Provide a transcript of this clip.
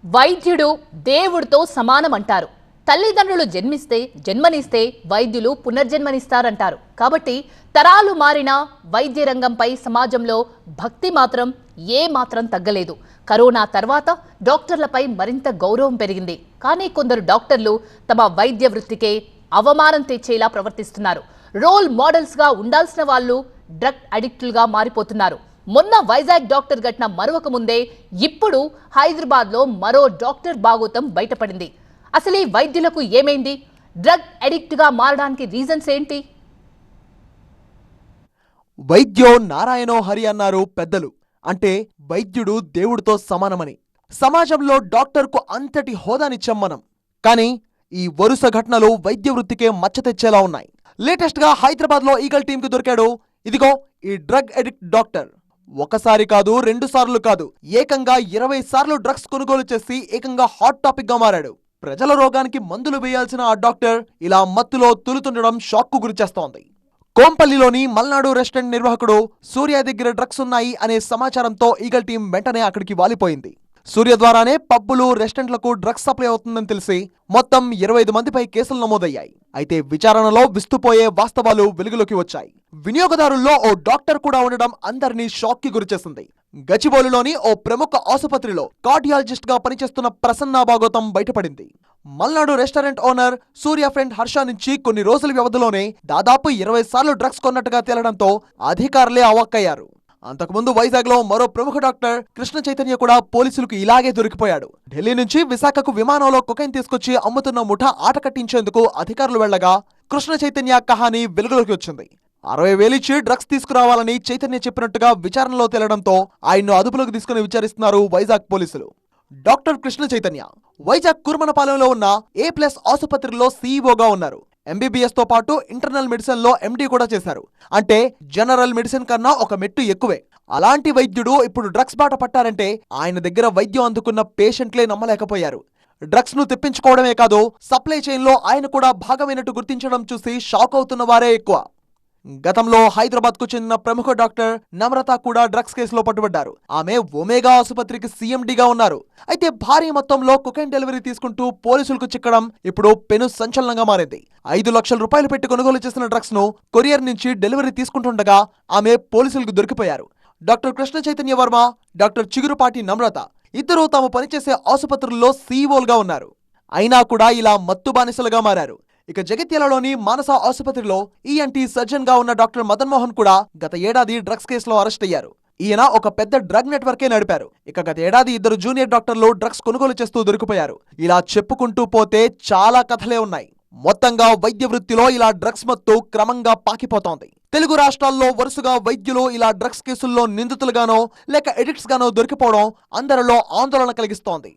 వైద్యుడు దేవుడితో సమానమంటారు. తల్లిదండ్రులు జన్మనిస్తే వైద్యులు పునర్జన్మనిస్తారంటారు. కాబట్టి తరాలు మారిన వైద్య రంగంపై సమాజంలో భక్తి మాత్రం ఏమాత్రం తగ్గలేదు. కరోనా తర్వాత డాక్టర్లపై మరింత గౌరవం పెరిగింది. కానీ కొందరు డాక్టర్లు తమ వైద్య వృత్తికే అవమానం తెచ్చేలా ప్రవర్తిస్తున్నారు. రోల్ మోడల్స్ గా ఉండాల్సిన వాళ్ళు డ్రగ్ అడిక్టులుగా మారిపోతున్నారు. మొన్న వైజాగ్ డాక్టర్ ఘటన మరొక ముందే ఇప్పుడు హైదరాబాద్ లో మరో డాక్టర్ బాగోతం బయటపడింది. అసలు ఈ వైద్యులకు ఏమైంది? డ్రగ్ అడిక్ట్ గా మారడానికి రీజన్స్ ఏంటి? వైద్యో నారాయణో హరి అన్నారు పెద్దలు. అంటే వైద్యుడు దేవుడితో సమానమని. సమాజంలో డాక్టర్కు అంతటి హోదానిచ్చాం మనం. కానీ ఈ వరుస ఘటనలు వైద్య వృత్తికే మచ్చ తెచ్చేలా ఉన్నాయి. లేటెస్ట్ గా హైదరాబాద్ లో ఈగల్ టీమ్ కి దొరికాడు ఇదిగో ఈ డ్రగ్ అడిక్ట్ డాక్టర్. ఒకసారి కాదు, 2 సార్లు కాదు, ఏకంగా 20 సార్లు డ్రగ్స్ కొనుగోలు చేసి ఏకంగా హాట్ టాపిక్ గా మారాడు. ప్రజల రోగానికి మందులు వేయాల్సిన ఆ డాక్టర్ ఇలా మత్తులో తులుతుండడం షాక్ కు గురిచేస్తోంది. కోంపల్లిలోని మల్నాడు రెస్టారెంట్ నిర్వాహకుడు సూర్య దగ్గర డ్రగ్స్ ఉన్నాయి అనే సమాచారంతో ఈగల్ టీం వెంటనే అక్కడికి వాలిపోయింది. సూర్య ద్వారానే పబ్బులు, రెస్టారెంట్లకు డ్రగ్స్ సప్లై అవుతుందని తెలిసి మొత్తం 25 మందిపై కేసులు నమోదయ్యాయి. అయితే విచారణలో విస్తుపోయే వాస్తవాలు వెలుగులోకి వచ్చాయి. వినియోగదారుల్లో ఓ డాక్టర్ కూడా ఉండడం అందరినీ షాక్ కి గురిచేసింది. గచ్చిబౌలిలోని ఓ ప్రముఖ ఆసుపత్రిలో కార్డియాలజిస్ట్ గా పనిచేస్తున్న ప్రసన్న భాగవతం బయటపడింది. మల్నాడు రెస్టారెంట్ ఓనర్ సూర్య ఫ్రెండ్ హర్ష నుంచి కొన్ని రోజుల వ్యవధిలోనే దాదాపు 20 సార్లు డ్రగ్స్ కొన్నట్టుగా తేలడంతో అధికారులే అవాక్కయ్యారు. అంతకుముందు వైజాగ్ లో మరో ప్రముఖ డాక్టర్ కృష్ణ చైతన్య కూడా పోలీసులకు ఇలాగే దొరికిపోయాడు. ఢిల్లీ నుంచి విశాఖకు విమానంలో కొకైన్ తీసుకొచ్చి అమ్ముతున్న ముఠా ఆట కట్టించేందుకు అధికారులు వెళ్లగా కృష్ణ చైతన్య కహాని వెలుగులోకి వచ్చింది. 60,000 ఇచ్చి డ్రగ్స్ తీసుకురావాలని చైతన్య చెప్పినట్టుగా విచారణలో తేలడంతో ఆయన్ను అదుపులోకి తీసుకుని విచారిస్తున్నారు వైజాగ్ పోలీసులు. డాక్టర్ కృష్ణ చైతన్య వైజాగ్ కుర్మనపాలెంలో ఉన్న A+ ఆసుపత్రిలో సీఈఓగా ఉన్నారు. MBBS తో పాటు ఇంటర్నల్ మెడిసిన్ లో MD కూడా చేశారు. అంటే జనరల్ మెడిసిన్ కన్నా ఒక మెట్టు ఎక్కువే. అలాంటి వైద్యుడు ఇప్పుడు డ్రగ్స్ బాట పట్టారంటే ఆయన దగ్గర వైద్యం అందుకున్న పేషెంట్లే నమ్మలేకపోయారు. డ్రగ్స్ ను తెప్పించుకోవడమే కాదు, సప్లై చైన్ లో ఆయన కూడా భాగమైనట్టు గుర్తించడం చూసి షాక్ అవుతున్న వారే ఎక్కువ. గతంలో హైదరాబాద్ కు చెందిన ప్రముఖ డాక్టర్ నమ్రత కూడా డ్రగ్స్ కేసులో పట్టుబడ్డారు. ఆమె ఒమేగా ఆసుపత్రికి CMDగా ఉన్నారు. అయితే భారీ మొత్తంలో కొకైన్ డెలివరీ తీసుకుంటూ పోలీసులకు చిక్కడం ఇప్పుడు పెను సంచలనంగా మారింది. 5 లక్షల రూపాయలు పెట్టి కొనుగోలు చేసిన డ్రగ్స్ ను కొరియర్ నుంచి డెలివరీ తీసుకుంటుండగా ఆమె పోలీసులకు దొరికిపోయారు. డాక్టర్ కృష్ణ చైతన్య వర్మ, డాక్టర్ చిగురుపాటి నమ్రత ఇద్దరూ తాము పనిచేసే ఆసుపత్రుల్లో CEOలుగా ఉన్నారు. అయినా కూడా ఇలా మత్తు బానిసలుగా మారారు. ఇక జగిత్యాలలోని మానస ఆసుపత్రిలో ENT సర్జన్ గా ఉన్న డాక్టర్ మదన్ మోహన్ కూడా గత ఏడాది డ్రగ్స్ కేసులో అరెస్ట్ అయ్యారు. ఈయన ఒక పెద్ద డ్రగ్ నెట్వర్కే నడిపారు. ఇక గత ఏడాది 2 జూనియర్ డాక్టర్లు డ్రగ్స్ కొనుగోలు చేస్తూ దొరికిపోయారు. ఇలా చెప్పుకుంటూ పోతే చాలా కథలే ఉన్నాయి. మొత్తంగా వైద్య వృత్తిలో ఇలా డ్రగ్స్ మత్తు క్రమంగా పాకిపోతోంది. తెలుగు రాష్ట్రాల్లో వరుసగా వైద్యులు ఇలా డ్రగ్స్ కేసుల్లో నిందితులుగానో లేక ఎడిక్ట్స్ గానో దొరికిపోవడం అందరిలో ఆందోళన కలిగిస్తోంది.